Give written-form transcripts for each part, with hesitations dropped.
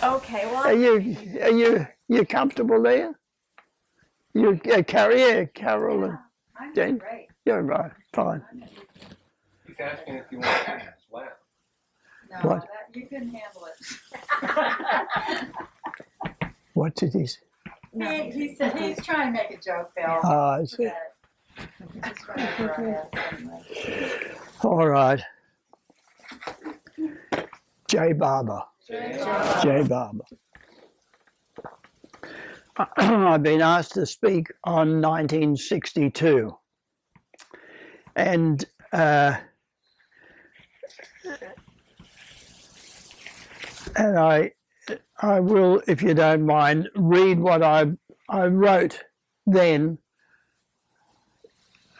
Okay, well, Are you comfortable there? You Carol and I'm Jane? great. You're right, fine. He's asking if you want to as well. No, What? that, you can handle it. What did he say? He said he's trying to make a joke, Bill. I see. Forget it. Just went over our heads anyway. All right. J. Barber. J. Barber. I've been asked to speak on 1962. And I will, if you don't mind, read what I wrote then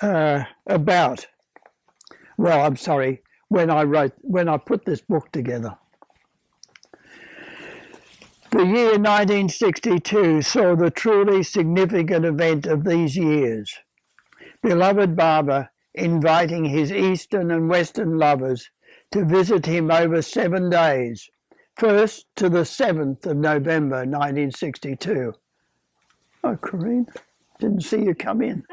about. Well, I'm sorry, when I put this book together. The year 1962 saw the truly significant event of these years. Beloved Barber inviting his Eastern and Western lovers to visit him over 7 days, first to the 7th of November 1962. Oh, Corinne, didn't see you come in.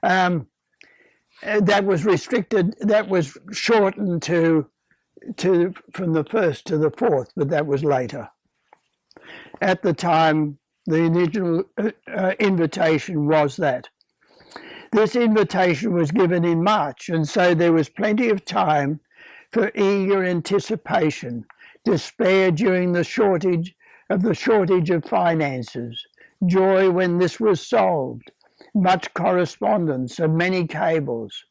That was restricted, that was shortened to from the 1st to the 4th, but that was later. At the time, the original invitation was that. This invitation was given in March, and so there was plenty of time for eager anticipation, despair during the shortage of finances, joy when this was solved, much correspondence and many cables,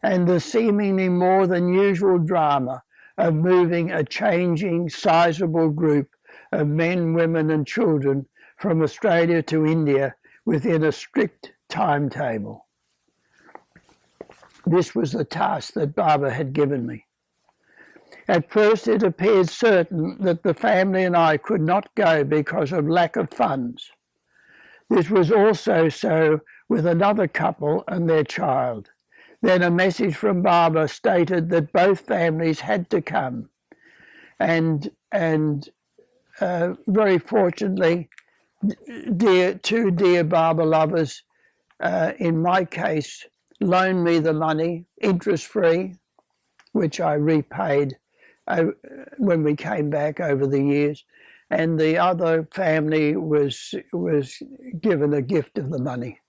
and the seemingly more than usual drama of moving a changing, sizable group of men, women and children from Australia to India within a strict timetable. This was the task that Barber had given me. At first it appeared certain that the family and I could not go because of lack of funds. This was also so with another couple and their child. Then a message from Barber stated that both families had to come, and very fortunately, two dear Barber lovers, in my case, loaned me the money, interest-free, which I repaid when we came back over the years, and the other family was given a gift of the money.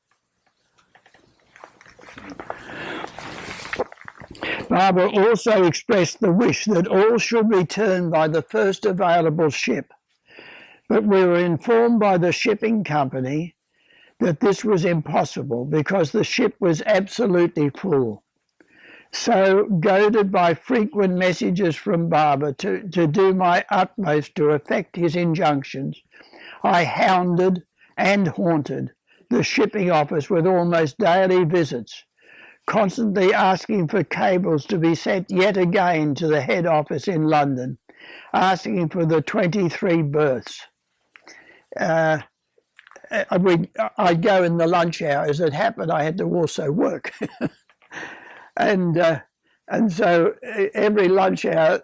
Barber also expressed the wish that all should return by the first available ship, but we were informed by the shipping company that this was impossible because the ship was absolutely full. So, goaded by frequent messages from Barber to do my utmost to effect his injunctions, I hounded and haunted the shipping office with almost daily visits, constantly asking for cables to be sent yet again to the head office in London, asking for the 23 berths. I'd go in the lunch hour. As it happened, I had to also work. And so every lunch hour,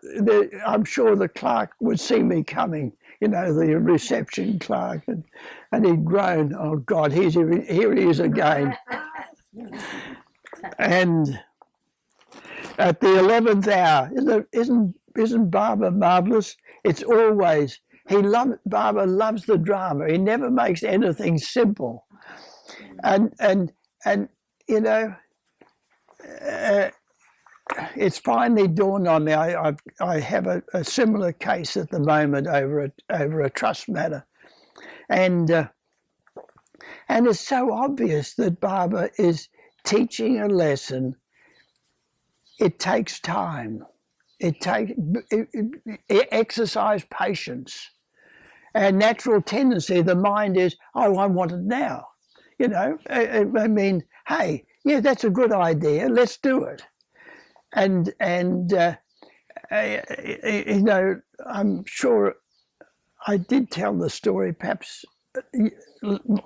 I'm sure the clerk would see me coming, the reception clerk, and he'd groan, "Oh God, here he is again." And at the 11th hour, isn't Barber marvelous? It's always, Barber loves the drama. He never makes anything simple. And it's finally dawned on me. I have a similar case at the moment over a trust matter, and it's so obvious that Barber is teaching a lesson. It takes time. It exercise patience. Our natural tendency, the mind is, "Oh, I want it now." I mean, hey, yeah, that's a good idea. Let's do it. And I'm sure I did tell the story perhaps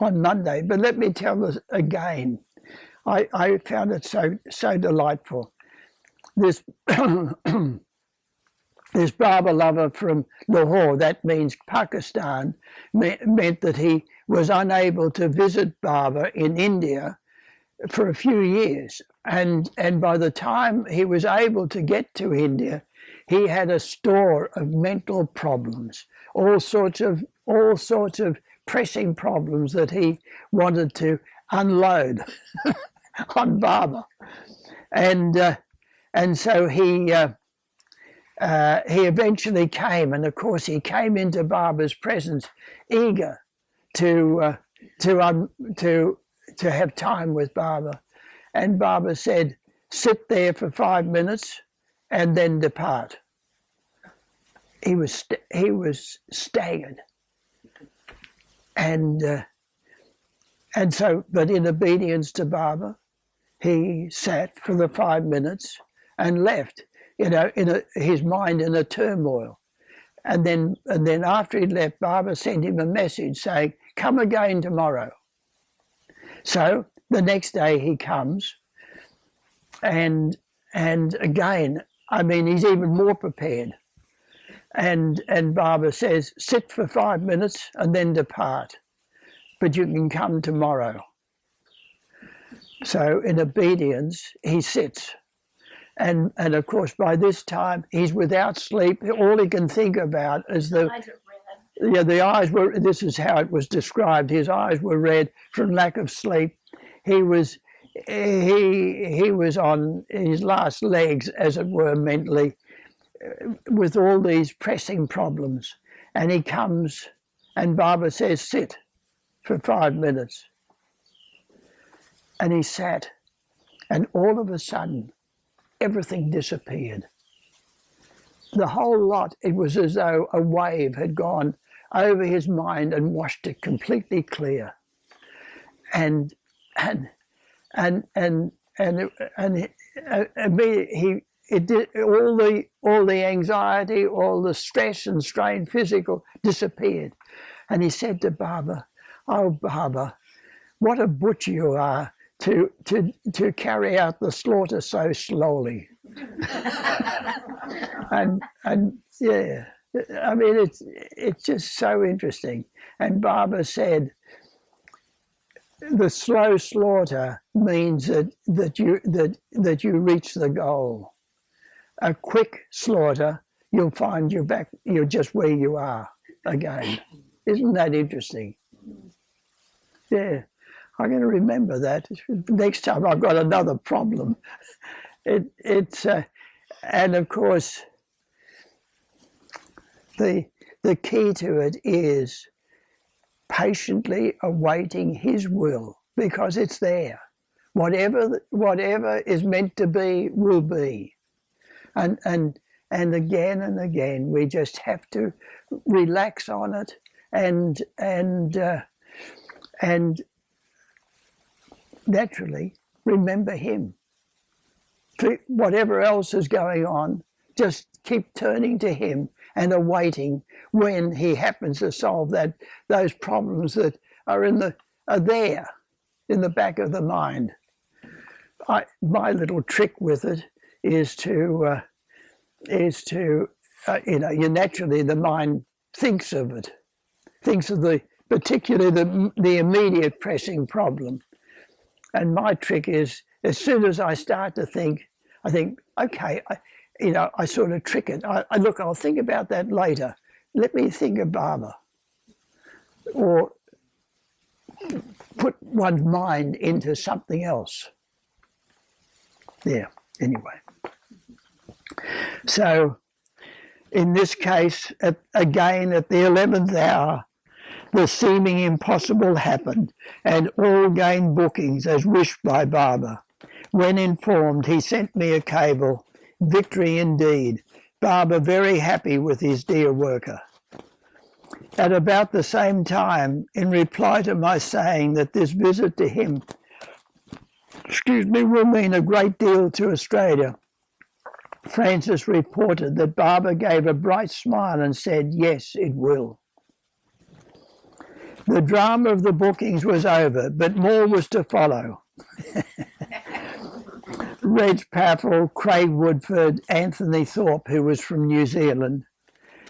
on Monday, but let me tell this again. I found it so delightful. This this Baba lover from Lahore, that means Pakistan, meant that he was unable to visit Baba in India for a few years. And by the time he was able to get to India, he had a store of mental problems, all sorts of pressing problems that he wanted to unload on Baba. And so he eventually came, and of course he came into Baba's presence eager to have time with Baba. And Baba said, sit there for 5 minutes and then depart. He was staggered. And so, but in obedience to Baba, he sat for the 5 minutes and left, his mind in a turmoil. And then after he'd left, Baba sent him a message saying, come again tomorrow. So the next day he comes, and again, I mean, he's even more prepared. And Baba says, sit for 5 minutes and then depart, but you can come tomorrow. So in obedience, he sits. And of course, by this time, he's without sleep. All he can think about is the eyes were, this is how it was described. His eyes were red from lack of sleep. He was on his last legs, as it were, mentally, with all these pressing problems. And he comes, and Baba says, sit for 5 minutes. And he sat, and all of a sudden, everything disappeared. The whole lot, it was as though a wave had gone over his mind and washed it completely clear. And immediately it did, all the anxiety, all the stress and strain, physical, disappeared. And he said to Baba, oh Baba, what a butcher you are to carry out the slaughter so slowly. and yeah, I mean, it's just so interesting. And Baba said, the slow slaughter means that you reach the goal. A quick slaughter, you'll find you're just where you are again. Isn't that interesting? Yeah, I'm going to remember that next time I've got another problem. And of course, the key to it is patiently awaiting his will, because it's there. Whatever is meant to be will be. And again and again, we just have to relax on it and naturally remember him. Whatever else is going on, just keep turning to him and awaiting when he happens to solve those problems that are there in the back of the mind. My little trick with it is to naturally the mind thinks of it, thinks of particularly the immediate pressing problem. And my trick is, as soon as I start to think, I think, okay, I sort of trick it. I'll think about that later. Let me think of Baba. Or put one's mind into something else. Yeah, anyway. So, in this case, again at the 11th hour, the seeming impossible happened, and all gained bookings as wished by Baba. When informed, he sent me a cable, victory indeed, Baba very happy with his dear worker. At about the same time, in reply to my saying that this visit to him, will mean a great deal to Australia, Francis reported that Baba gave a bright smile and said, yes, it will. The drama of the bookings was over, but more was to follow. Reg Paffel, Craig Woodford, Anthony Thorpe, who was from New Zealand,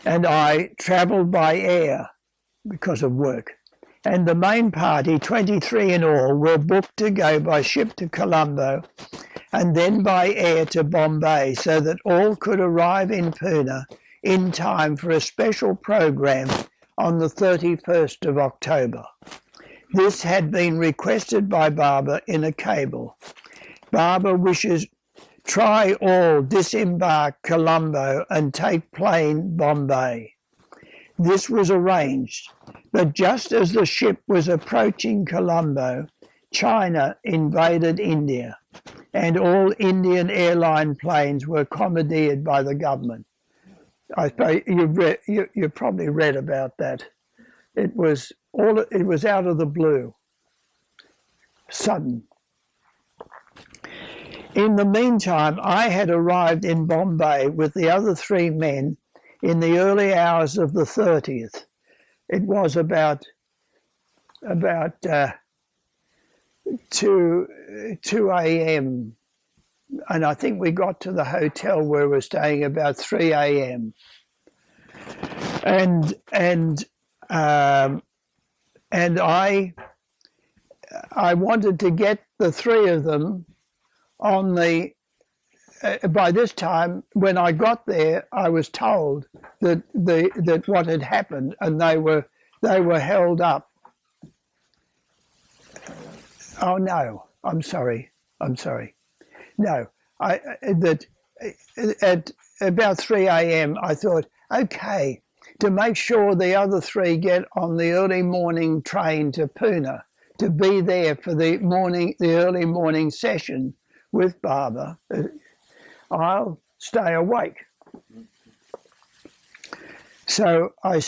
and I travelled by air because of work. And the main party, 23 in all, were booked to go by ship to Colombo and then by air to Bombay, so that all could arrive in Pune in time for a special program on the 31st of October. This had been requested by Baba in a cable. Baba wishes try all disembark Colombo and take plane Bombay. This was arranged, but just as the ship was approaching Colombo, China invaded India, and all Indian airline planes were commandeered by the government. I suppose you probably read about that. It was out of the blue, sudden. In the meantime, I had arrived in Bombay with the other three men in the early hours of the 30th. It was about 2 a.m. and I think we got to the hotel where we were staying about 3 a.m. And I wanted to get the three of them on the. By this time, when I got there, I was told that what had happened, and they were held up. Oh no, I'm sorry. No, that at about 3 a.m. I thought, okay, to make sure the other three get on the early morning train to Pune, to be there for the early morning session with Baba, I'll stay awake. So I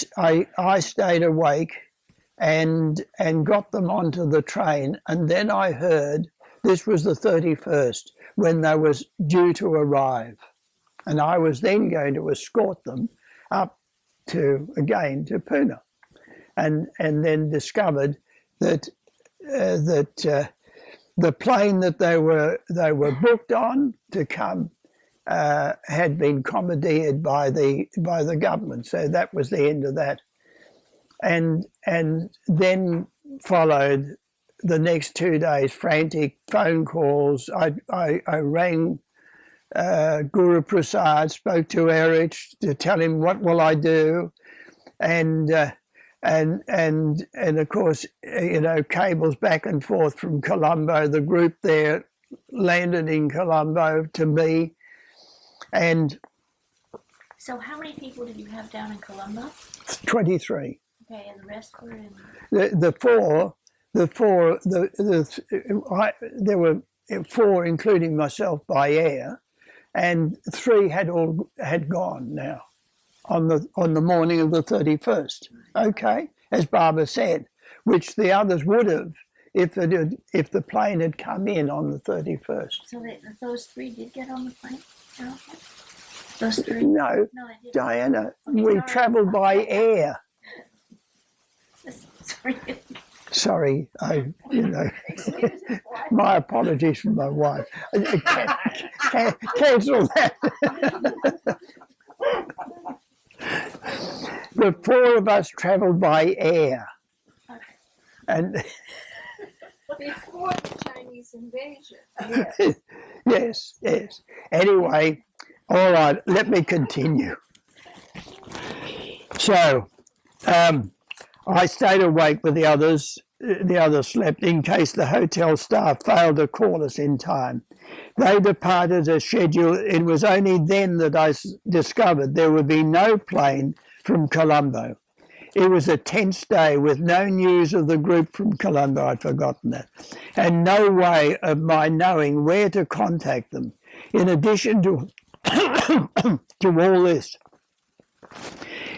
stayed awake and got them onto the train, and then I heard this was the 31st when they was due to arrive, and I was then going to escort them up to Pune, and then discovered that the plane that they were booked on to come had been commandeered by the government. So that was the end of that, and then followed the next 2 days frantic phone calls. I rang Guru Prasad, spoke to Eric to tell him what will I do, and of course, cables back and forth from Colombo. The group there landed in Colombo to me, and so how many people did you have down in Colombo? 23. Okay, and the rest were in. There were 4, including myself, by air, and 3 had gone now on the morning of the 31st. Okay, as Barbara said, which the others would have if the plane had come in on the 31st. So those 3 did get on the plane? Okay. Those 3? No, they didn't. Diana, Okay, we sorry. travelled by air. Sorry. Sorry, my apologies for my wife. Cancel that. The 4 of us travelled by air, and Before the Chinese invasion. yes. Anyway, all right. Let me continue. So, I stayed awake with the others. The others slept in case the hotel staff failed to call us in time. They departed as scheduled. It was only then that I discovered there would be no plane from Colombo. It was a tense day with no news of the group from Colombo, I'd forgotten that, and no way of my knowing where to contact them. In addition to all this,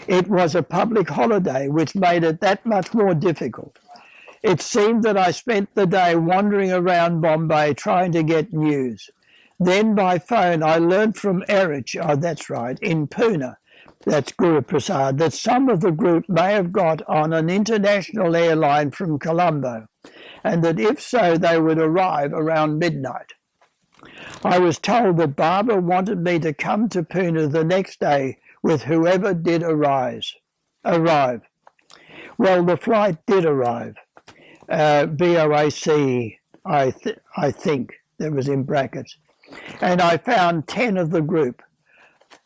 it was a public holiday, which made it that much more difficult. It seemed that I spent the day wandering around Bombay trying to get news. Then by phone I learnt from Erich, that's right, in Pune, that's Guru Prasad, that some of the group may have got on an international airline from Colombo, and that if so they would arrive around midnight. I was told that Barbara wanted me to come to Puna the next day with whoever did arrive. Well, the flight did arrive. BOAC, I think, that was in brackets. And I found 10 of the group.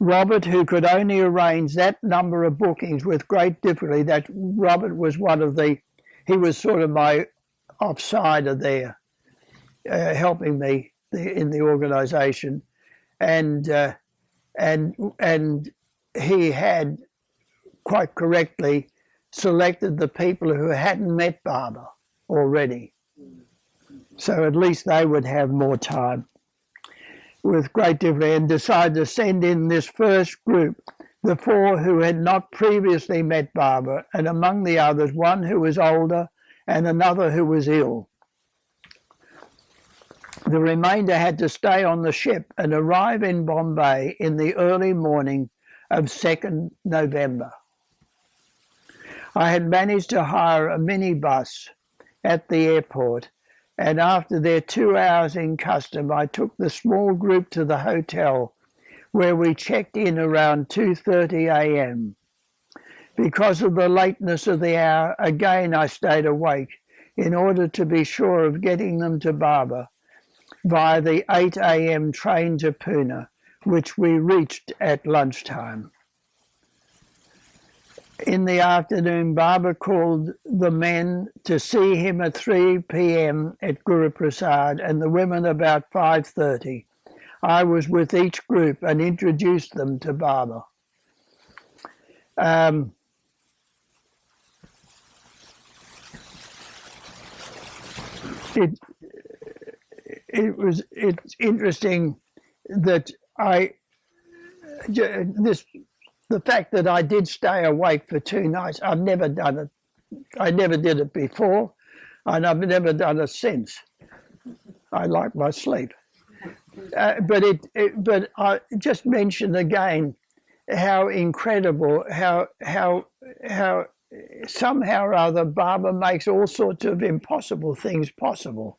Robert, who could only arrange that number of bookings with great difficulty, that Robert was he was sort of my offsider there, helping me in the organisation. And he had quite correctly selected the people who hadn't met Barbara already. So at least they would have more time with great difficulty, and decided to send in this first group, the 4 who had not previously met Barbara, and among the others, one who was older and another who was ill. The remainder had to stay on the ship and arrive in Bombay in the early morning of 2nd November. I had managed to hire a minibus at the airport, and after their 2 hours in custom, I took the small group to the hotel, where we checked in around 2:30 a.m. Because of the lateness of the hour, again I stayed awake in order to be sure of getting them to Barbara via the 8 a.m. train to Pune, which we reached at lunchtime. In the afternoon, Barbara called the men to see him at 3 p.m. at Guru Prasad, and the women about 5:30. I was with each group and introduced them to Barbara. It's interesting that the fact that I did stay awake for 2 nights, I've never done it. I never did it before, and I've never done it since. I like my sleep. But I just mentioned again how incredible, how somehow or other Barbara makes all sorts of impossible things possible.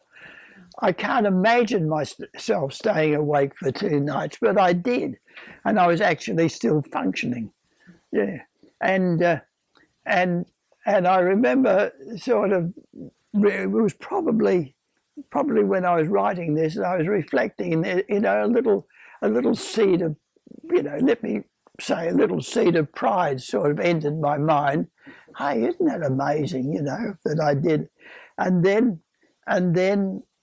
I can't imagine myself staying awake for 2 nights, but I did, and I was actually still functioning. Yeah, and I remember sort of, it was probably when I was writing this, and I was reflecting, a little seed of, let me say, a little seed of pride sort of entered my mind. Hey, isn't that amazing? That I did, and then.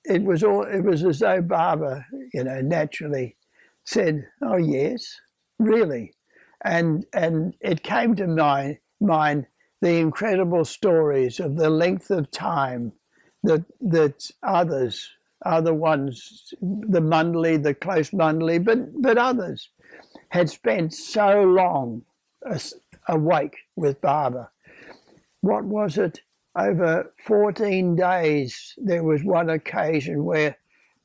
It was as though Barbara, naturally said, "Oh yes, really," and it came to my mind the incredible stories of the length of time that other ones, the Mundley, the close Mundley, but others had spent so long awake with Barbara. What was it? Over 14 days, there was one occasion where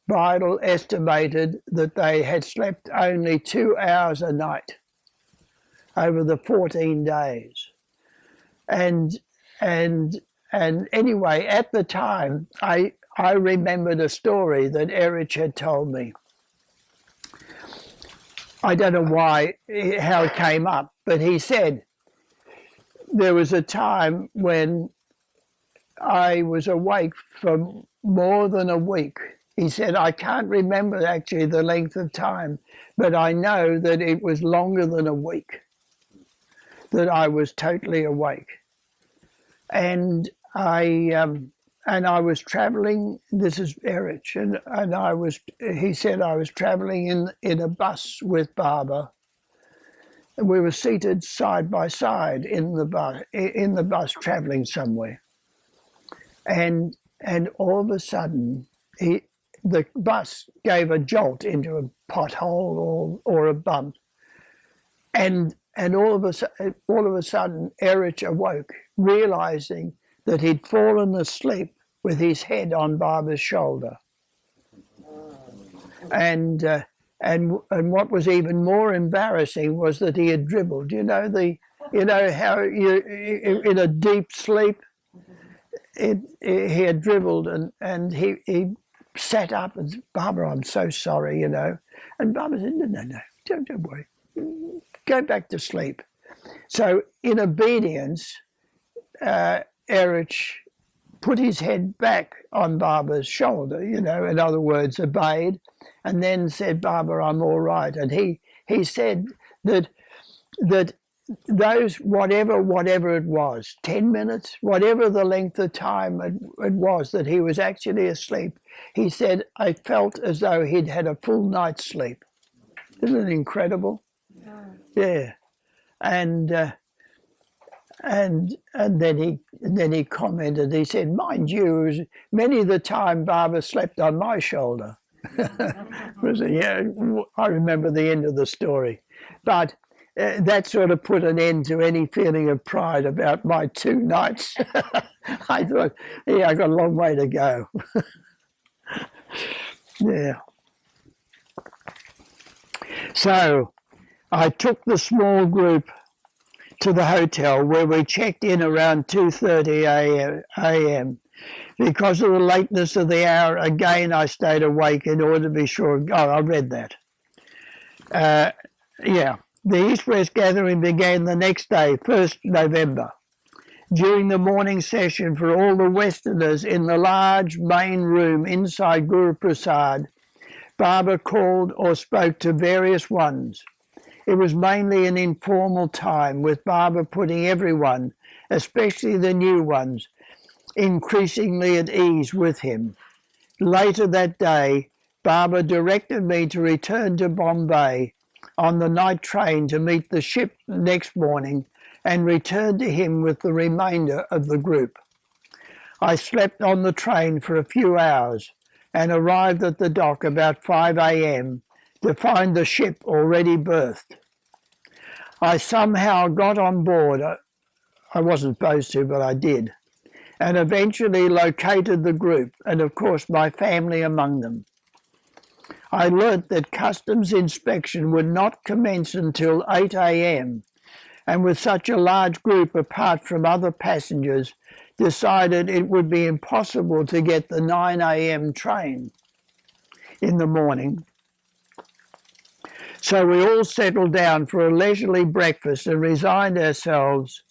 Bridle estimated that they had slept only 2 hours a night over the 14 days. And anyway, at the time, I remembered a story that Erich had told me. I don't know how it came up, but he said there was a time when I was awake for more than a week. He said, I can't remember actually the length of time, but I know that it was longer than a week that I was totally awake. And I was traveling, this is Erich, and he said I was traveling in a bus with Barbara. We were seated side by side in the bus traveling somewhere. And all of a sudden, the bus gave a jolt into a pothole or a bump, and all of a sudden, Erich awoke, realizing that he'd fallen asleep with his head on Barbara's shoulder. And what was even more embarrassing was that he had dribbled. How you in a deep sleep. He had dribbled and he sat up and said, Barbara, I'm so sorry, you know. And Barbara said, no, don't worry. Go back to sleep. So in obedience, Erich put his head back on Barbara's shoulder, you know, in other words, obeyed, and then said, Barbara, I'm all right. And he said that those, whatever it was, 10 minutes, whatever the length of time it was that he was actually asleep, he said, I felt as though he'd had a full night's sleep. Isn't it incredible? Yeah. And then he commented, he said, mind you, many of the time Barbara slept on my shoulder. Yeah, I remember the end of the story. But that sort of put an end to any feeling of pride about my 2 nights. I thought, yeah, I got a long way to go. Yeah. So I took the small group to the hotel where we checked in around 2:30 a.m. Because of the lateness of the hour, again I stayed awake in order to be sure. Oh, I read that. Yeah. The East-West gathering began the next day, 1st November. During the morning session for all the Westerners in the large main room inside Guru Prasad, Barbara called or spoke to various ones. It was mainly an informal time, with Barbara putting everyone, especially the new ones, increasingly at ease with him. Later that day, Barbara directed me to return to Bombay on the night train to meet the ship next morning and return to him with the remainder of the group. I slept on the train for a few hours and arrived at the dock about 5 a.m. to find the ship already berthed. I somehow got on board. I wasn't supposed to, but I did, and eventually located the group and, of course, my family among them. I learnt that customs inspection would not commence until 8 a.m. and with such a large group apart from other passengers, decided it would be impossible to get the 9 a.m. train in the morning. So we all settled down for a leisurely breakfast and resigned ourselves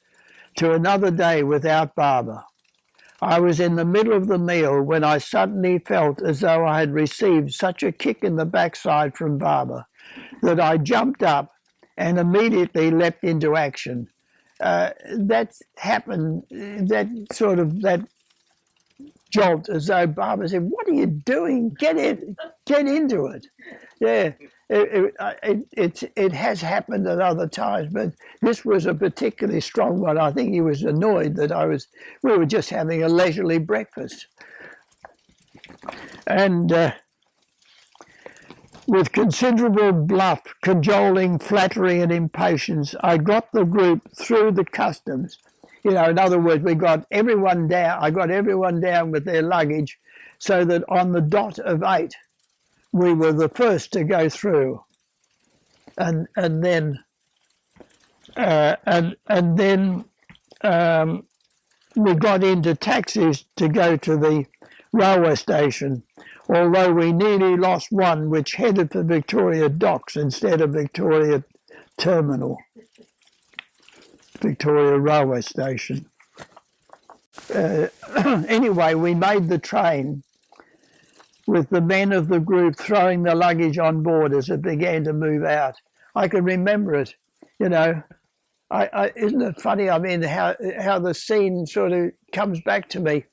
to another day without Barbara. I was in the middle of the meal when I suddenly felt as though I had received such a kick in the backside from Barbara that I jumped up and immediately leapt into action. That happened, that jolt, as though Barbara said, what are you doing? Get into it. Yeah, it has happened at other times, but this was a particularly strong one. I think he was annoyed that we were just having a leisurely breakfast. And with considerable bluff, cajoling, flattery and impatience, I got the group through the customs. You know, in other words, I got everyone down with their luggage so that on the dot of 8, we were the first to go through. And then we got into taxis to go to the railway station, although we nearly lost one which headed for Victoria Docks instead of Victoria Terminal, Victoria Railway Station. Anyway, we made the train with the men of the group throwing the luggage on board as it began to move out. I can remember it, you know. Isn't it funny? I mean, how the scene sort of comes back to me.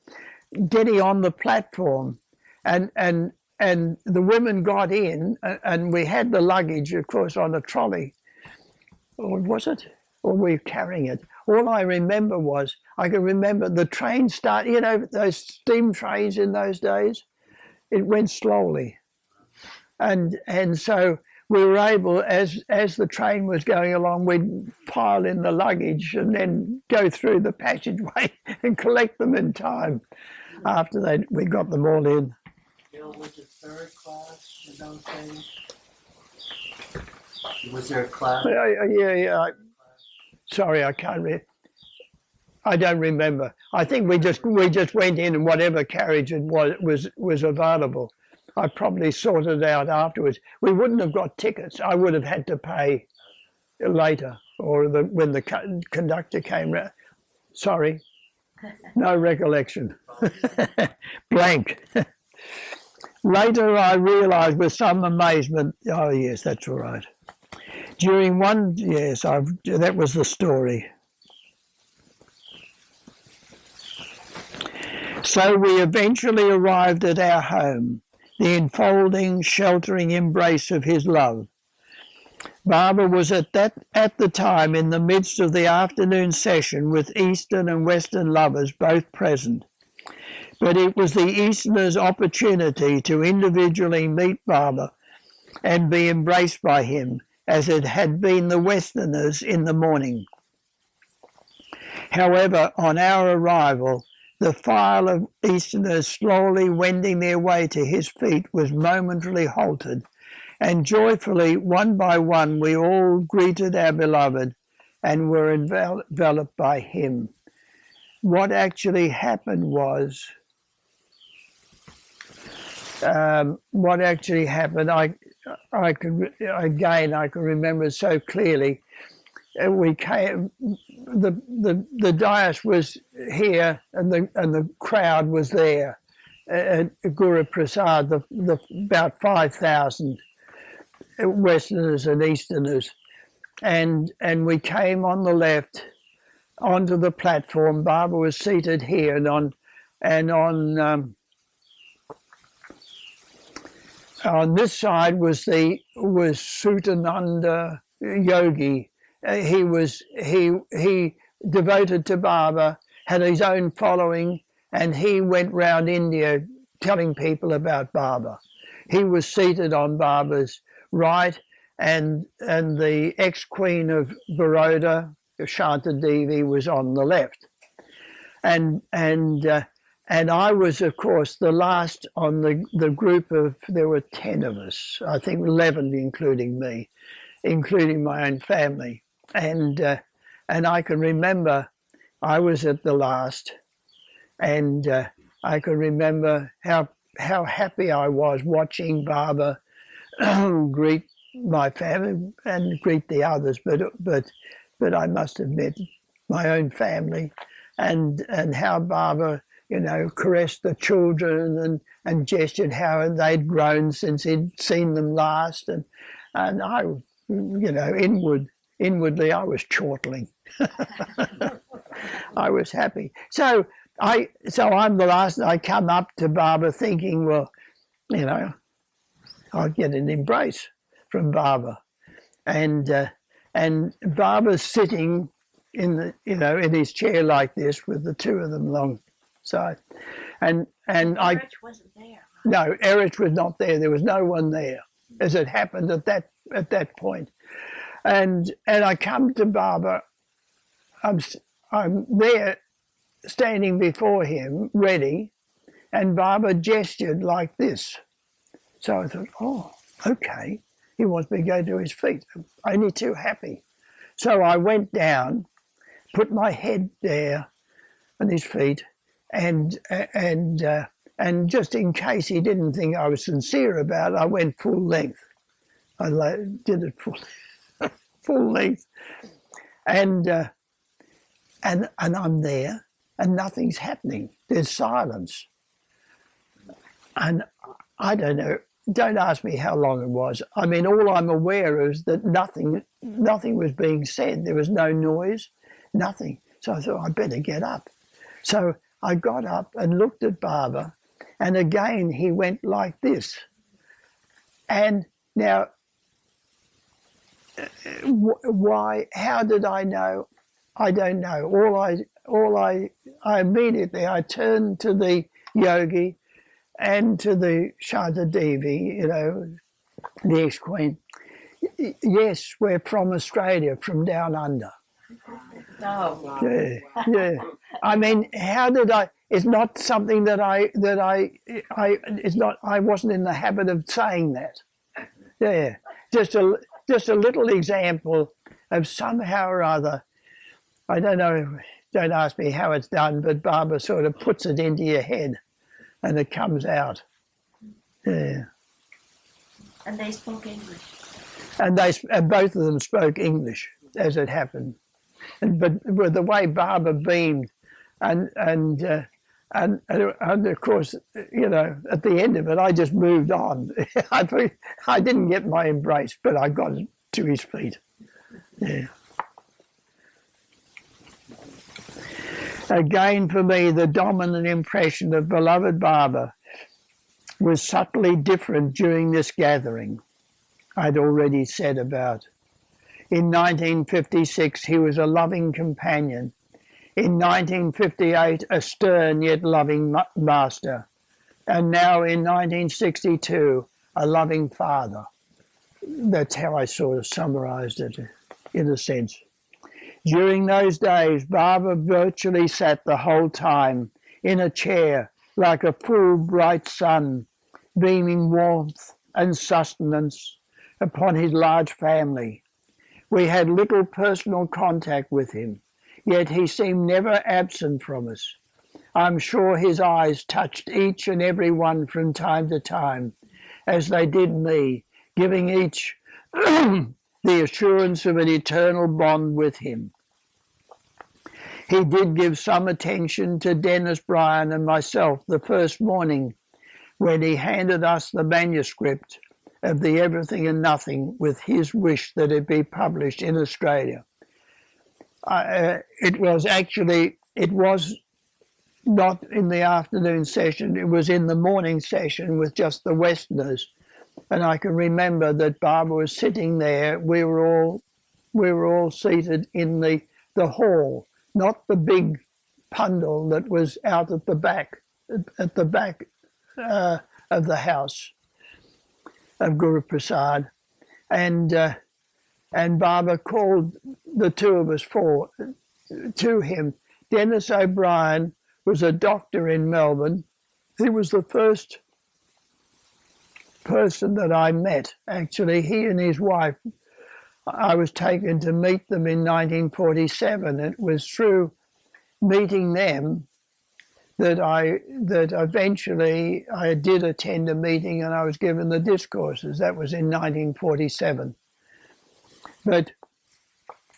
Getting on the platform, and the women got in, and we had the luggage, of course, on a trolley. Or was it? Or we were carrying it. All I remember was, I can remember the train start, you know, those steam trains in those days, it went slowly. And so we were able, as the train was going along, we'd pile in the luggage and then go through the passageway and collect them in time after we got them all in. Bill, was it third class in those days? Was there a class? Yeah. Sorry, I can't remember. I don't remember. I think we just went in and whatever carriage it was available. I probably sorted it out afterwards. We wouldn't have got tickets. I would have had to pay later, or when the conductor came round. Sorry, no recollection. Blank. Later I realised with some amazement, oh yes, that's all right. During one, yes, that was the story. So we eventually arrived at our home, the enfolding, sheltering embrace of his love. Barbara was at the time in the midst of the afternoon session with Eastern and Western lovers both present. But it was the Easterners' opportunity to individually meet Barbara and be embraced by him, as it had been the Westerners in the morning. However, on our arrival, the file of Easterners slowly wending their way to his feet was momentarily halted, and joyfully, one by one, we all greeted our beloved and were enveloped by him. What actually happened was, I can remember so clearly. We came, the dais was here, and the crowd was there at Guru Prasad. About 5,000 Westerners and Easterners, and we came on the left onto the platform. Barbara was seated here, and on this side was Sutananda Yogi. He devoted to Baba, had his own following, and he went round India telling people about Baba. He was seated on Baba's right, and the ex-queen of Baroda, Shanta Devi, was on the left. And I was, of course, the last on the group of, there were 10 of us, I think 11 including me, including my own family. And I can remember I was at the last, and I can remember how happy I was watching Baba greet my family and greet the others, but I must admit my own family, and how Baba, caressed the children and gestured how they'd grown since he'd seen them last, and I, inwardly I was chortling. I was happy. So I'm the last, and I come up to Baba thinking, well, I'll get an embrace from Baba, and Baba's sitting in his chair like this with the two of them alongside, and Rich wasn't there. no, Erich was not there. There was no one there, as it happened at that point. And I come to Baba. I'm there, standing before him, ready, and Baba gestured like this. So I thought, oh, okay, he wants me to go to his feet. I'm only too happy. So I went down, put my head there on his feet, and just in case he didn't think I was sincere about it, I went full length. I did it full length, and I'm there, and nothing's happening. There's silence, and I don't know. Don't ask me how long it was. I mean, all I'm aware of is that nothing was being said. There was no noise, nothing. So I thought, I better get up. So I got up and looked at Baba, and again he went like this. And now, why? How did I know? I don't know. I immediately I turned to the yogi and to the Shanta Devi, the ex-queen. Yes, we're from Australia, from down under. Oh, Yeah. I mean, how did I? It's not something that it's not. I wasn't in the habit of saying that. Yeah, just a little example of somehow or other. I don't know. Don't ask me how it's done, but Baba sort of puts it into your head, and it comes out. Yeah. And they spoke English. And both of them spoke English, as it happened. But with the way Barbara beamed, and of course, you know, at the end of it, I just moved on. I didn't get my embrace, but I got to his feet. Yeah. Again, for me, the dominant impression of beloved Barbara was subtly different during this gathering. I'd already said about. In 1956, he was a loving companion. In 1958, a stern yet loving master. And now in 1962, a loving father. That's how I sort of summarized it, in a sense. During those days, Barbara virtually sat the whole time in a chair like a full, bright sun, beaming warmth and sustenance upon his large family. We had little personal contact with him, yet he seemed never absent from us. I'm sure his eyes touched each and every one from time to time, as they did me, giving each the assurance of an eternal bond with him. He did give some attention to Dennis Bryan and myself the first morning when he handed us the manuscript of the Everything and Nothing with his wish that it be published in Australia. It was not in the afternoon session, it was in the morning session with just the Westerners. And I can remember that Barbara was sitting there. We were all seated in the hall, not the big pandal that was out at the back of the house of Guru Prasad, and Barbara called the two of us to him. Dennis O'Brien was a doctor in Melbourne. He was the first person that I met. Actually, he and his wife, I was taken to meet them in 1947. It was through meeting them that eventually I did attend a meeting and I was given the discourses. That was in 1947. But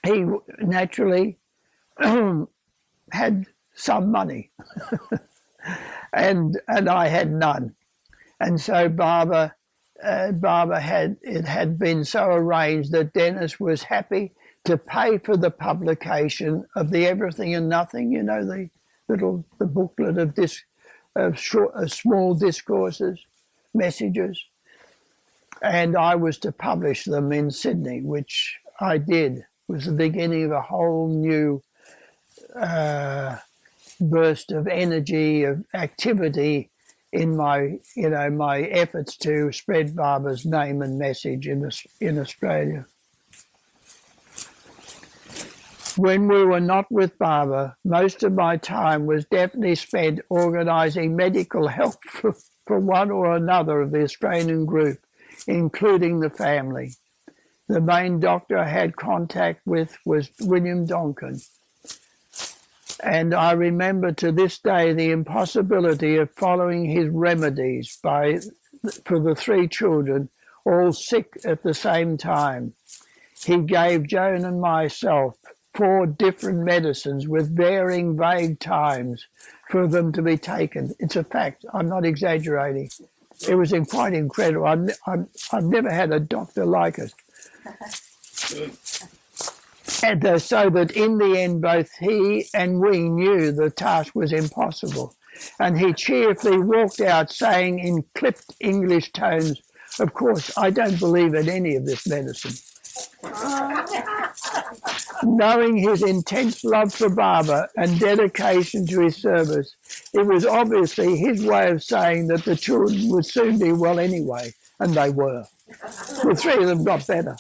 he naturally had some money and I had none. And so Barbara had been so arranged that Dennis was happy to pay for the publication of the Everything and Nothing, you know, the booklet of small discourses, messages, and I was to publish them in Sydney, which I did. It was the beginning of a whole new burst of energy, of activity in my efforts to spread Barbara's name and message in Australia. When we were not with Barbara, most of my time was definitely spent organising medical help for one or another of the Australian group, including the family. The main doctor I had contact with was William Donkin. And I remember to this day the impossibility of following his remedies for the three children, all sick at the same time. He gave Joan and myself 4 different medicines with varying vague times for them to be taken. It's a fact. I'm not exaggerating. It was quite incredible. I've never had a doctor like it. And so that in the end, both he and we knew the task was impossible. And he cheerfully walked out saying in clipped English tones, "Of course, I don't believe in any of this medicine." Knowing his intense love for Barbara and dedication to his service, it was obviously his way of saying that the children would soon be well anyway, and they were. The 3 of them got better.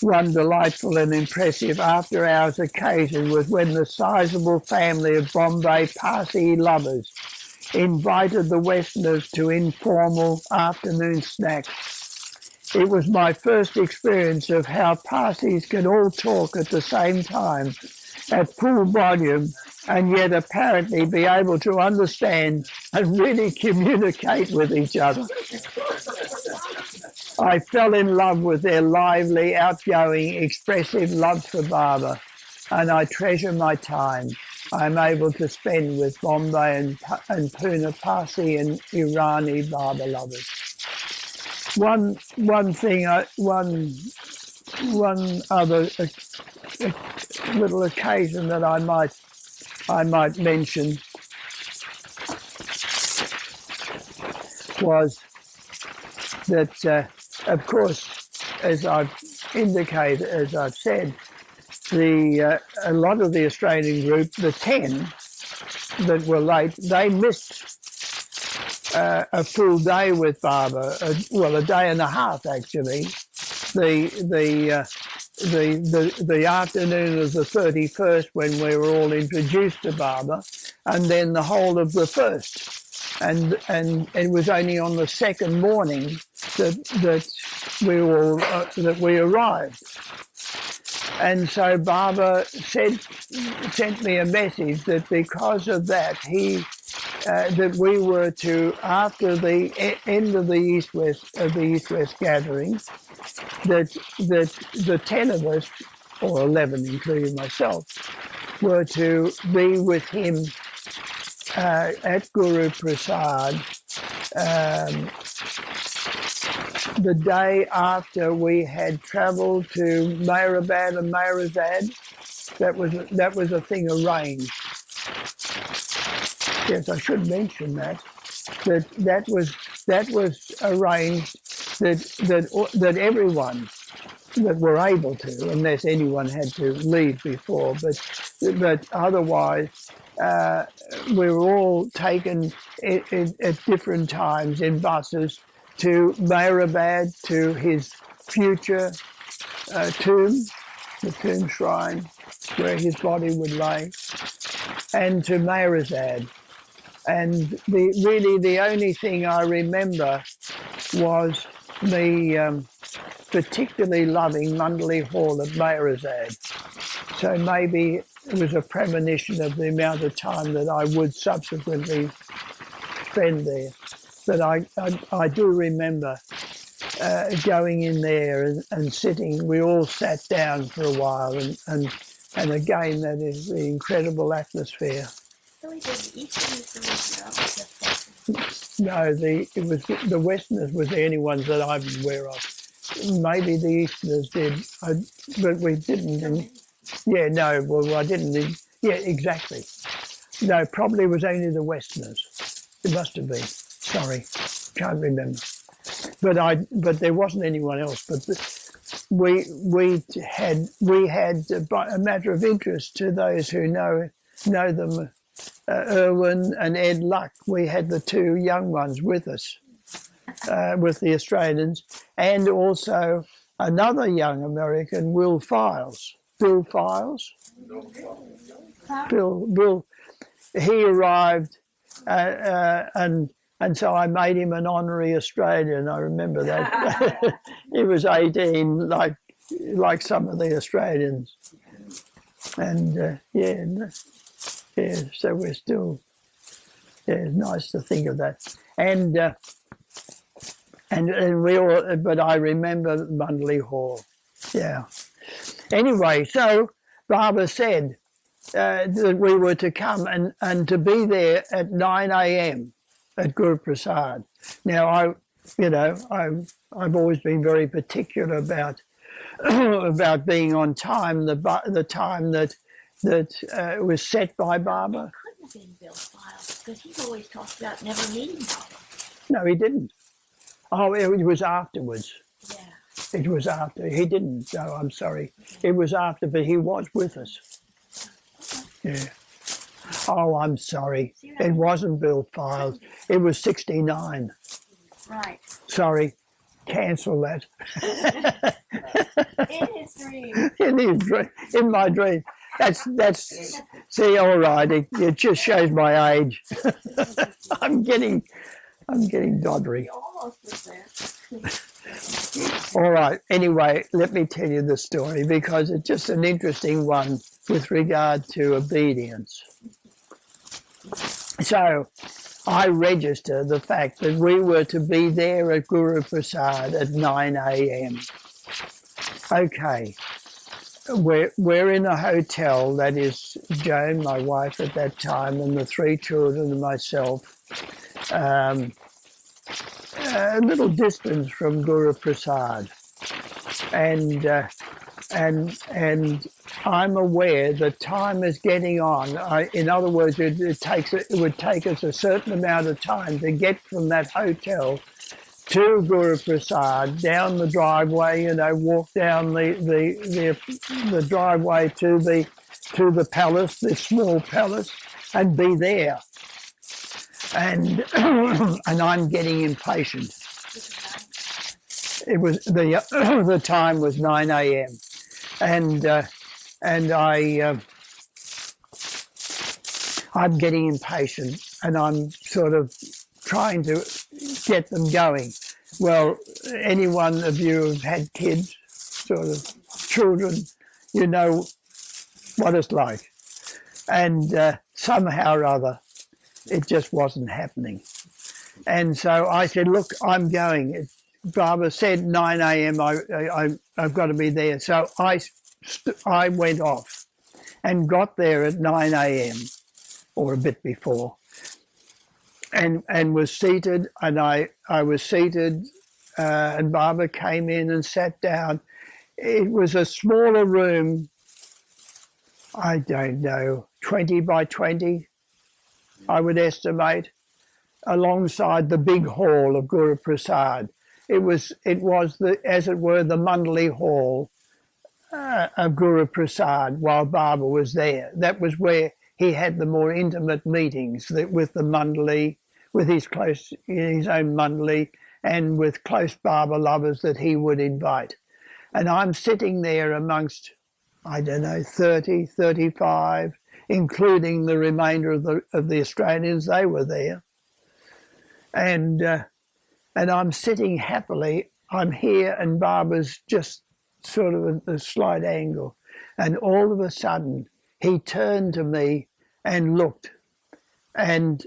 One delightful and impressive after-hours occasion was when the sizable family of Bombay Parsi lovers invited the Westerners to informal afternoon snacks. It was my first experience of how Parsis can all talk at the same time at full volume and yet apparently be able to understand and really communicate with each other. I fell in love with their lively, outgoing, expressive love for Baba, and I treasure my time I'm able to spend with Bombay and Pune Parsi and Irani Baba lovers. One other little occasion that I might mention was that, of course, as I've indicated, as I've said, a lot of the Australian group, the 10 that were late, they missed a full day with Baba, a day and a half actually. The afternoon of the 31st when we were all introduced to Baba, and then the whole of the 1st. And it was only on the second morning that we arrived. And so Baba sent me a message that because of that, that we were to, after the end of the East-West gathering, that the 10 of us, or 11 including myself, were to be with him at Guru Prasad the day after we had travelled to Mehrabad and Mehrazad. That was a thing arranged. Yes, I should mention that was arranged that everyone that were able to, unless anyone had to leave before, but otherwise we were all taken at different times in buses to Mehrabad, to his future tomb, the tomb shrine where his body would lay, and to Mehrazad. And really the only thing I remember was me particularly loving Mundley Hall at Mehrazad. So maybe it was a premonition of the amount of time that I would subsequently spend there. But I do remember going in there and sitting. We all sat down for a while, and again, that is the incredible atmosphere. So he did the Easterners or the Westerners? No, it was the Westerners were the only ones that I'm aware of. Maybe the Easterners did, but we didn't. Yeah, no, well, I didn't. Yeah, exactly. No, probably it was only the Westerners. It must have been. Sorry, can't remember. But there wasn't anyone else. But we had by a matter of interest to those who know them, Irwin and Ed Luck. We had the two young ones with us, with the Australians, and also another young American, Will Files. Bill Files. Bill. He arrived, and so I made him an honorary Australian. I remember that. He was 18, like some of the Australians, and so we're still. Yeah, it's nice to think of that, and we all. But I remember Mundley Hall. Yeah. Anyway, so Baba said that we were to come and to be there at 9 a.m. at Guru Prasad. Now, I've always been very particular about about being on time. The time that was set by Baba. Couldn't have been Bill Files because he's always talked about never meeting Baba. No, he didn't. Oh, it was afterwards. Yeah. It was after. He didn't. No, I'm sorry. It was after, but he was with us. Yeah. Oh, I'm sorry. It wasn't Bill Files. It was 69. Right. Sorry. Cancel that. In his dream. In his dream. In my dream. That's. See, all right. It just shows my age. I'm getting I'm getting doddery. We almost was there. All right. Anyway, let me tell you the story because it's just an interesting one with regard to obedience. So I register the fact that we were to be there at Guru Prasad at 9 a.m. Okay. We're in a hotel, that is Joan, my wife at that time, and the 3 children and myself, a little distance from Guru Prasad. And I'm aware that time is getting on. In other words, it would take us a certain amount of time to get from that hotel to Guru Prasad, down the driveway, walk down the driveway to the palace, the small palace, and be there. And and I'm getting impatient. It was the time was 9 a.m. and I'm getting impatient, and I'm sort of trying to get them going. Well, any one of you who've had kids, sort of children, you know what it's like. And somehow or other, it just wasn't happening. And so I said, look, I'm going. Barbara said 9 a.m. I've got to be there. So I went off and got there at 9 a.m. or a bit before, and was seated. And I was seated, and Barbara came in and sat down. It was a smaller room, I don't know, 20 by 20, I would estimate, alongside the big hall of Guru Prasad. It was the, as it were, the Mandali hall of Guru Prasad while Baba was there. That was where he had the more intimate meetings with the Mandali, with his own Mandali, and with close Baba lovers that he would invite. And I'm sitting there amongst, I don't know, 30, 35, including the remainder of the Australians. They were there. And I'm sitting happily. I'm here, and Baba's just sort of at a slight angle. And all of a sudden, he turned to me and looked. And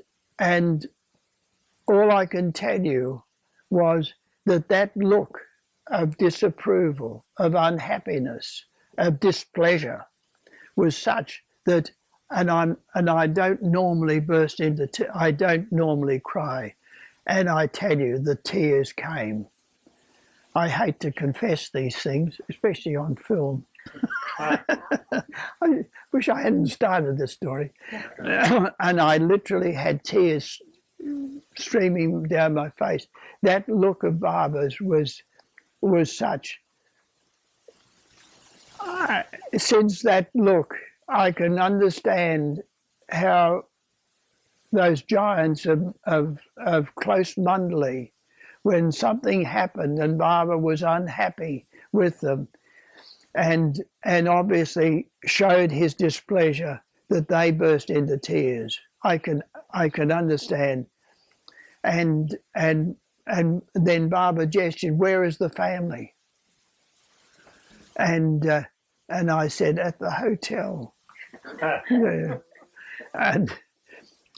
all I can tell you was that look of disapproval, of unhappiness, of displeasure was such that, and I don't normally burst into I don't normally cry. And I tell you, the tears came. I hate to confess these things, especially on film. I wish I hadn't started this story. And I literally had tears streaming down my face. That look of Baba's was such. Since that look, I can understand how those giants of close Mandali, when something happened and Baba was unhappy with them, and obviously showed his displeasure, that they burst into tears. I can understand. And then Baba gestured, "Where is the family?" And I said, "At the hotel." Yeah.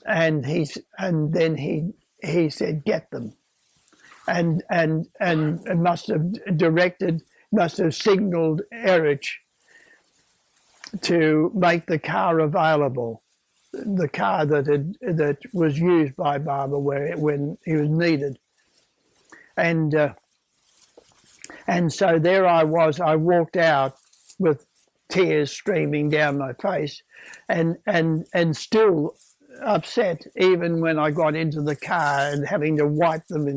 And then he said, "Get them," and must have signalled Erich to make the car available, the car that was used by Baba when he was needed, and so there I was. I walked out with tears streaming down my face, and still upset even when I got into the car and having to wipe them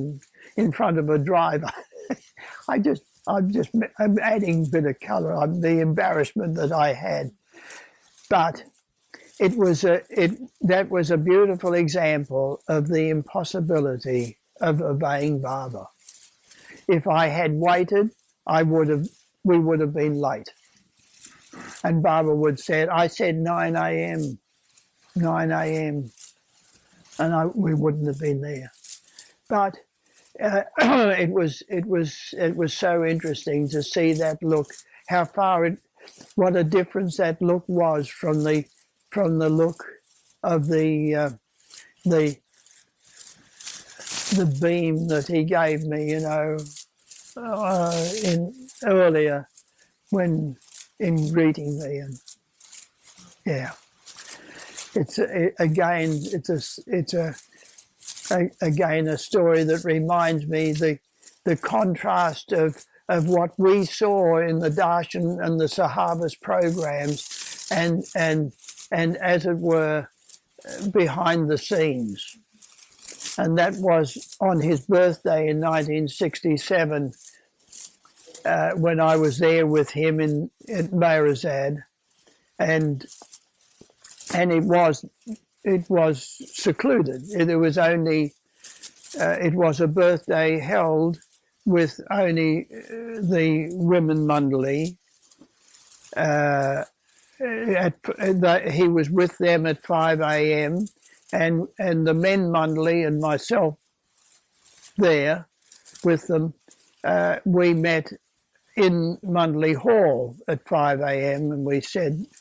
in front of a driver. I'm adding a bit of colour on the embarrassment that I had. But that was a beautiful example of the impossibility of obeying Baba. If I had waited, we would have been late. And Baba would said, I said 9 a.m., 9 a.m., and we wouldn't have been there. but it was so interesting to see that look, how far it, what a difference that look was from the look of the beam that he gave me, you know, in earlier when in greeting me, and yeah, it's again again a story that reminds me the contrast of what we saw in the Darshan and the Sahabas programs, and as it were behind the scenes. And that was on his birthday in 1967, when I was there with him at Mehrazad, and it was secluded. There was only it was a birthday held with only the women mandali. He was with them at 5 a.m. and the men mandali and myself there with them. We met in Mandalay Hall at 5 a.m. and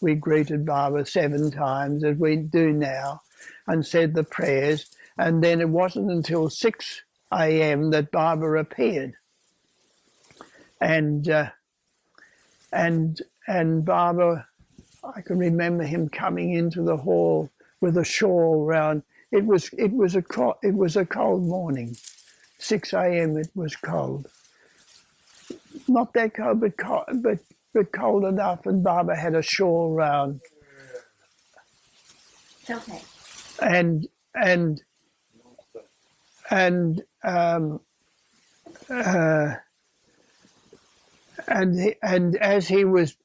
we greeted Baba 7 times as we do now, and said the prayers. And then it wasn't until 6 a.m. that Baba appeared, and Baba, I can remember him coming into the hall with a shawl round. It was a cold morning, 6 a.m. It was cold. Not that cold, but cold enough, and Baba had a shawl round. It's okay. And as he was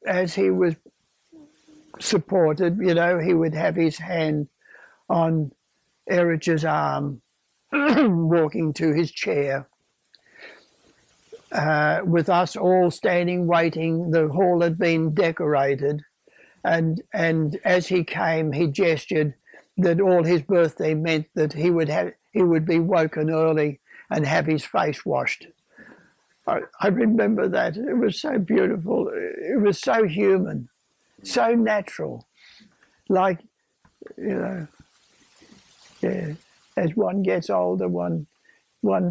supported, you know, he would have his hand on Erich's arm, walking to his chair. With us all standing waiting. The hall had been decorated, and as he came, he gestured that all his birthday meant that he would be woken early and have his face washed. I remember that. It was so beautiful. It was so human, so natural. Like, you know, yeah. As one gets older, one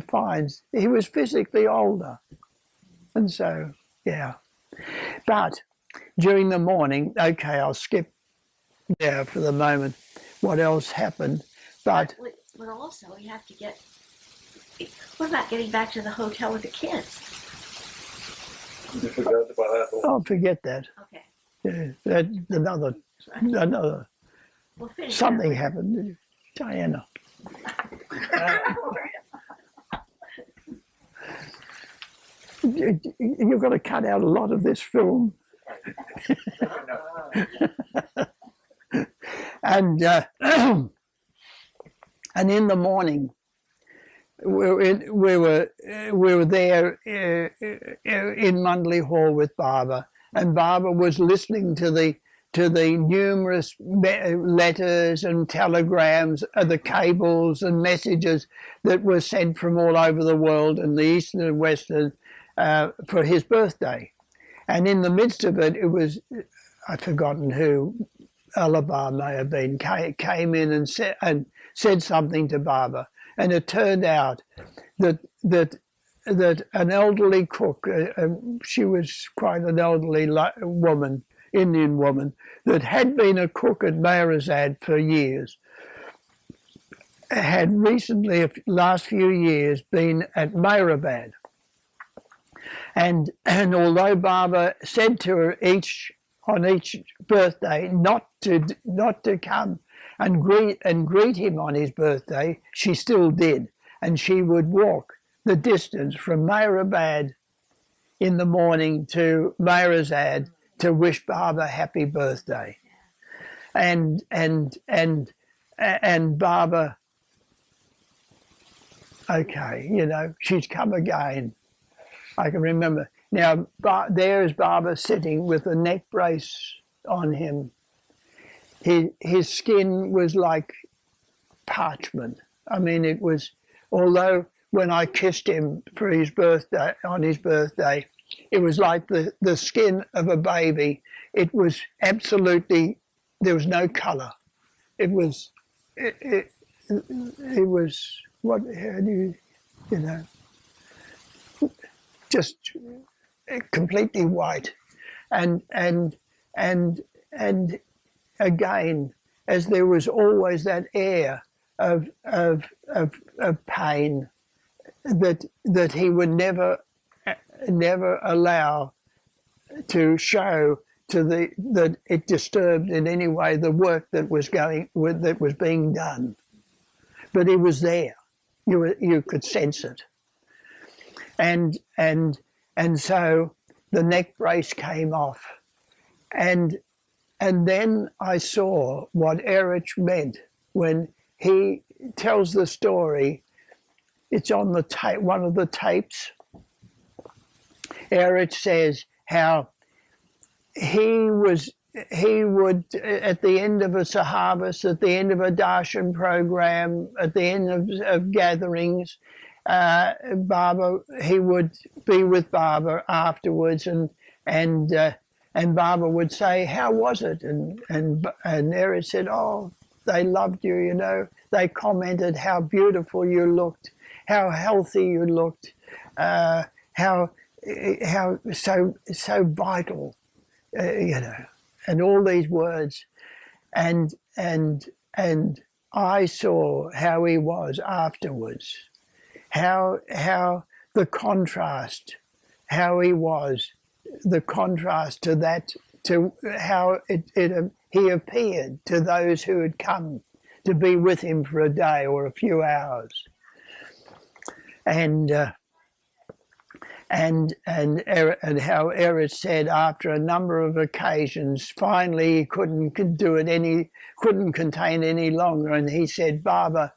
finds he was physically older, and so yeah. But during the morning, okay, I'll skip there for the moment. What else happened? But also we have to get. What about getting back to the hotel with the kids? You forgot about that. I'll forget that. Okay. Yeah, that another We'll finish something that. happened, Diana. You've got to cut out a lot of this film. And and in the morning, we were there in Mundley Hall with Baba, and Baba was listening to the numerous letters and telegrams, the cables and messages that were sent from all over the world, in the Eastern and Western, for his birthday. And in the midst of it, it was, I've forgotten who, Alabar may have been, came in and said something to Baba. And it turned out that an elderly cook, she was quite an elderly woman, Indian woman, that had been a cook at Mehrazad for years, had recently, last few years, been at Mehrabad. And although Baba said to her on each birthday not to come and greet him on his birthday, she still did, and she would walk the distance from Mehrabad in the morning to Mehrazad to wish Baba happy birthday. And Baba, okay, you know, she's come again. I can remember. Now, there is Baba sitting with a neck brace on him. His skin was like parchment. I mean, it was, although when I kissed him for his birthday, on his birthday, it was like the skin of a baby. It was absolutely, there was no colour. It was, it was, what, how do you know, just completely white. And again, as there was always that air of pain that he would never allow to show to that it disturbed in any way the work that was being done. But it was there. You could sense it. And so the neck brace came off, and then I saw what Erich meant when he tells the story. It's on the tape, one of the tapes. Erich says how he would, at the end of a Sahabas, at the end of a Darshan program, at the end of gatherings, Baba, he would be with Baba afterwards, and Baba would say, "How was it?" And Erich said, "Oh, they loved you. You know, they commented how beautiful you looked, how healthy you looked, how so vital, you know, and all these words, and I saw how he was afterwards, how the contrast, how he was, the contrast to that, to how he appeared to those who had come to be with him for a day or a few hours, and how Erich said after a number of occasions, finally he couldn't contain any longer, and he said, "Baba,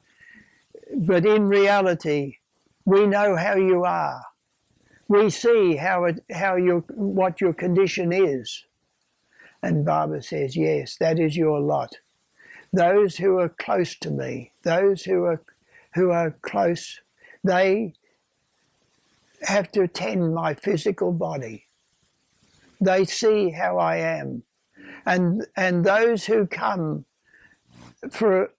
but in reality, we know how you are. We see what your condition is." And Baba says, "Yes, that is your lot. Those who are close to me, those who are close, they have to tend my physical body. They see how I am, and those who come for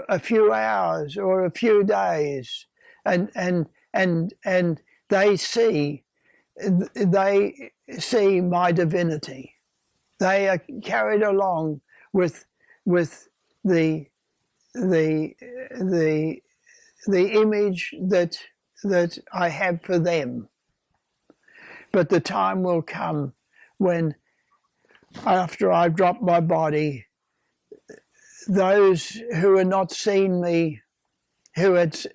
a few hours or a few days, and they see my divinity. They are carried along with the image that I have for them. But the time will come when, after I've dropped my body, those who had not seen me, who had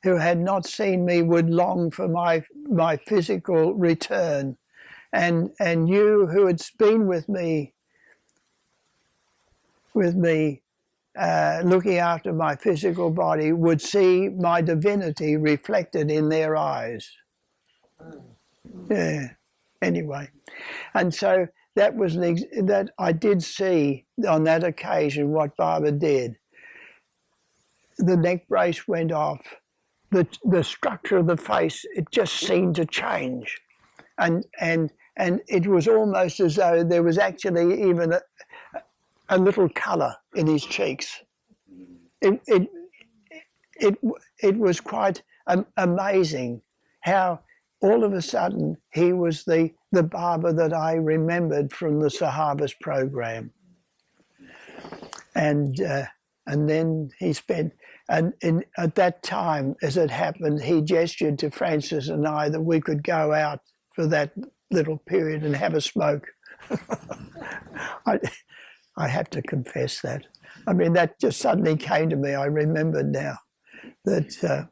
not seen me, would long for my physical return, and you who had been with me, looking after my physical body, would see my divinity reflected in their eyes. Yeah. Anyway, and so that was that I did see on that occasion what Baba did. The neck brace went off. The structure of the face, it just seemed to change, and it was almost as though there was actually even a little colour in his cheeks. It was quite amazing how all of a sudden he was the Baba that I remembered from the Sahabas program, and then he spent, and at that time, as it happened, he gestured to Francis and I that we could go out for that little period and have a smoke. I have to confess that. I mean, that just suddenly came to me. I remembered now that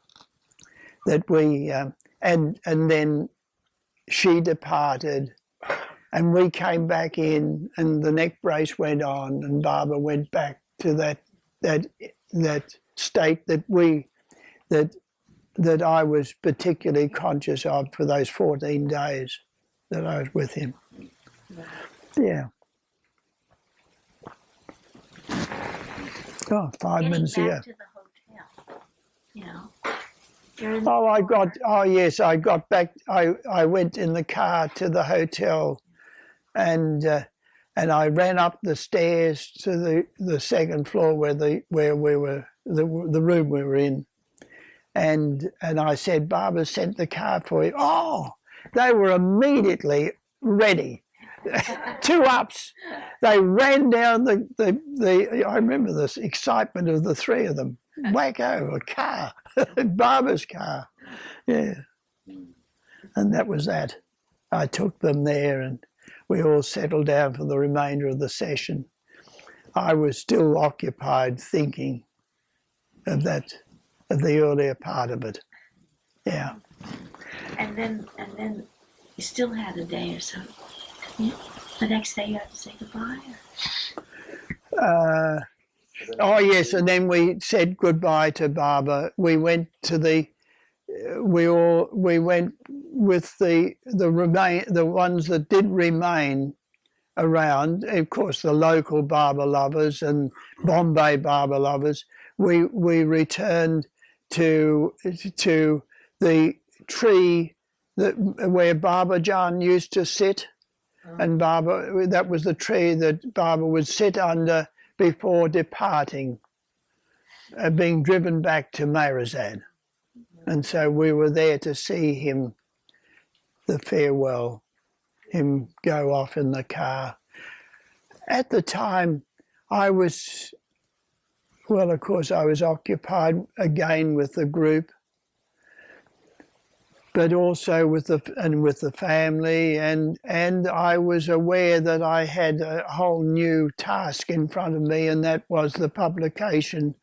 we and then she departed, and we came back in, and the neck brace went on, and Baba went back to that state that I was particularly conscious of for those 14 days that I was with him. Yeah. Oh, 5 minutes ago. Getting back to the hotel, you know, During the Oh yes, I got back, I went in the car to the hotel and I ran up the stairs to the second floor where we were, the room we were in. And I said, Barbara sent the car for you. Oh, they were immediately ready. 2 ups. They ran down I remember this excitement of the 3 of them. Wacko, a car, Barbara's car. Yeah. And that was that. I took them there and we all settled down for the remainder of the session. I was still occupied thinking of that, of the earlier part of it. Yeah. And then you still had a day or so. The next day you had to say goodbye. Oh yes, and then we said goodbye to Barbara. We went to we went with the ones that did remain around. Of course, the local Barbara lovers and Bombay Barbara lovers. We returned to the tree where Barbara John used to sit. And Barbara, that was the tree that Barbara would sit under before departing, being driven back to Marizad. And so we were there to see him, the farewell, him go off in the car. At the time, of course, I was occupied again with the group, but also with the family, and I was aware that I had a whole new task in front of me, and that was the publication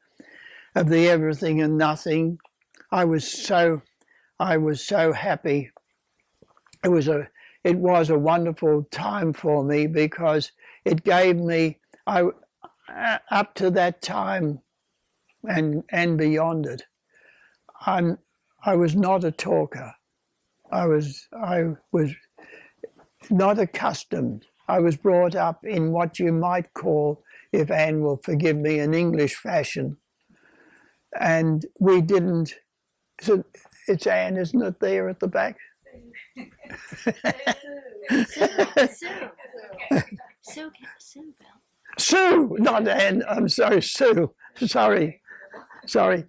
of the Everything and Nothing. I was so happy. It was a wonderful time for me because it gave me up to that time and beyond it. I was not a talker. I was not accustomed. I was brought up in what you might call, if Anne will forgive me, an English fashion. And we didn't, it's Anne, isn't it, there at the back? Sue, not Anne, I'm sorry, Sue. Sorry. Sue.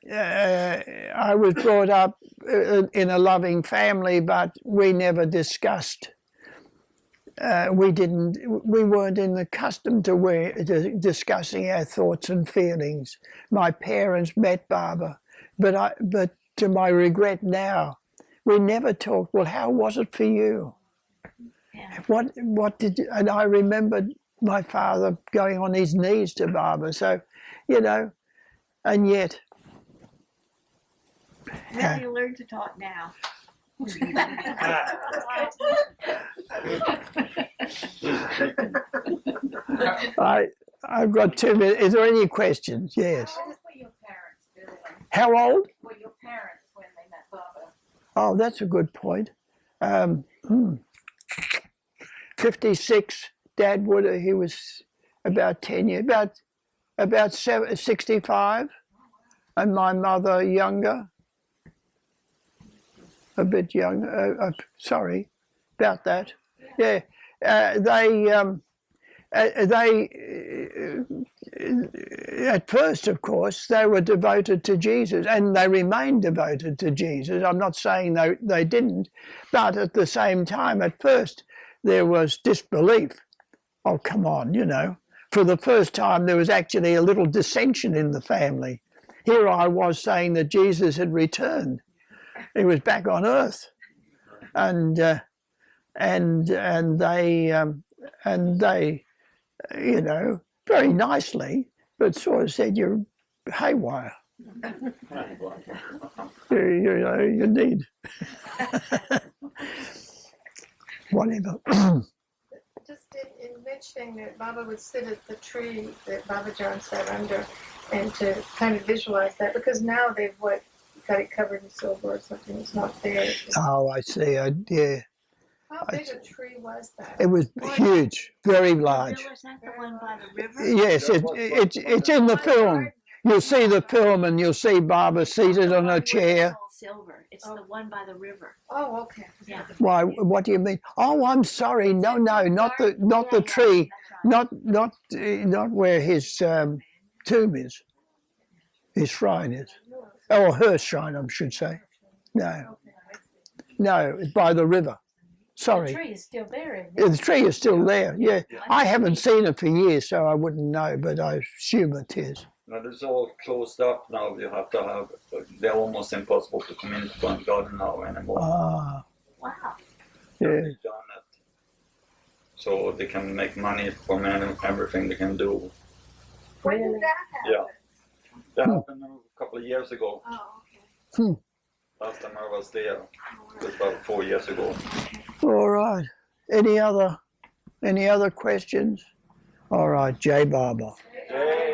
I was brought up in a loving family, but we never discussed. We weren't accustomed to discussing our thoughts and feelings. My parents met Barbara, but to my regret now, we never talked. Well, how was it for you? Yeah. What did you? And I remembered my father going on his knees to Barbara. So, and yet. Now you learn to talk now. I've got 2 minutes. Is there any questions? Yes. How old were your parents, Billy? How old? Were your parents when they met Barbara? Oh, that's a good point. 56. Dad he was about 10 years, about 65, and my mother younger. A bit young, sorry about that. Yeah, they at first, of course, they were devoted to Jesus, and they remained devoted to Jesus. I'm not saying they didn't, but at the same time, at first, there was disbelief. Oh, come on, For the first time, there was actually a little dissension in the family. Here I was saying that Jesus had returned. He was back on earth, and they, very nicely, but sort of said, "You're haywire. You need whatever." Just in mentioning that Baba would sit at the tree that Baba John sat under, and to kind of visualize that, because now they've got it covered in silver or something. It's not there. Oh, I see. Yeah. How big a tree was that? It was huge, very large. Was that the one by the river? Yes, it's in the film. You'll see the film and you'll see Barbara seated on a It's chair. all silver. It's the one by the river. Oh, okay. Yeah. Why? What do you mean? Oh, I'm sorry. No, not the Yeah, tree. that's right. Not where his tomb is. His shrine is. Oh, her shrine, I should say. No, it's by the river. The Sorry. tree is still there, isn't Yeah, it? the tree is still there. Yeah, I haven't seen it for years, so I wouldn't know, but I assume it is. Now it's all closed up now. You have to have. They're almost impossible to come into front garden now anymore. Ah, Wow. yeah. They've done it. So they can make money from everything they can do. When did that happen? Yeah. That happened a couple of years ago. Oh, okay. Last time I was there, it was about 4 years ago. All right. Any other questions? All right, Jay Barber. Jay